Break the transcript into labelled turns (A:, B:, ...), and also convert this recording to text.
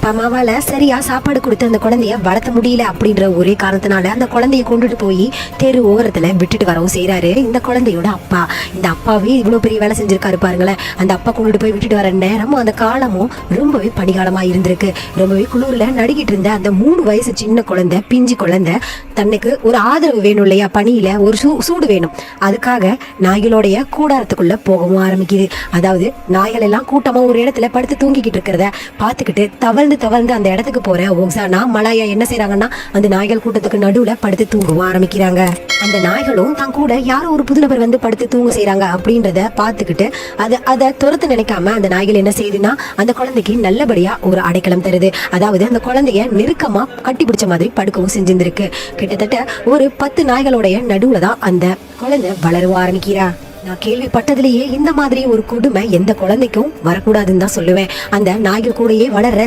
A: அப்பா அம்மாவால சரியா சாப்பாடு கொடுத்து அந்த குழந்தைய வளர்த்த முடியல அப்படின்ற ஒரே காரணத்தினால அந்த குழந்தைய கொண்டுட்டு போய் தெரு ஓரத்துல விட்டுட்டு வரவும் செய்யறாரு இந்த குழந்தையோட அப்பா. இந்த அப்பாவே இவ்வளவு பெரிய வேலை செஞ்சிருக்காரு பாருங்களேன். அந்த அப்பா கொண்டுட்டு போய் விட்டுட்டு வர நேரமும் அந்த காலமும் ரொம்பவே பனிகாலமா இருந்திருக்கு. ரொம்பவே குளிர்ல நடுக்கிட்டு இருந்த அந்த 3 வயசு சின்ன குழந்தை, பிஞ்சு குழந்தை, தன்னுக்கு ஒரு ஆதரவு வேணும் இல்லையா, பனியில ஒரு சூடு வேணும். அதுக்காக நாய்களுடைய கூடாரத்துக்குள்ள போகவும் ஆரம்பிக்குது. அதாவது நாய்கள் எல்லாம் கூட்டமா ஒரு இடத்துல படுத்து தூங்கிக்கிட்டு இருக்கிறத பார்த்துக்கிட்டு தவழ்ந்து அந்த இடத்துக்கு போற ஓக்சானா மலாயா என்ன செய்யறாங்கன்னா அந்த நாய்கள் கூட்டத்துக்கு நடுவுல படுத்து தூங்கவும் ஆரம்பிக்கிறாங்க. அந்த நாய்களும் தான் கூட யாரோ ஒரு புது நபர் வந்து படுத்து தூங்க செய்யறாங்க அப்படின்றத பார்த்துக்கிட்டு அதை துரத்து நினைக்காம அந்த நாய்கள் என்ன செய்யுதுன்னா அந்த குழந்தைக்கு நல்லபடியா ஒரு அடைக்கலம் தருது. அதாவது அந்த குழந்தைய நெருக்கமா கட்டி பிடிச்ச மாதிரி படுக்கவும் செஞ்சிருந்திருக்கு. கிட்டத்தட்ட ஒரு 10 நாய்களுடைய நடுவுல தான் அந்த குழந்தை வளரவும் ஆரம்பிக்கிறா. நான் கேள்விப்பட்டதுலயே இந்த மாதிரி ஒரு கொடுமை எந்த குழந்தைக்கும் வரக்கூடாதுன்னு தான் சொல்லுவேன். அந்த நாய்கள் கூடயே வளர்ற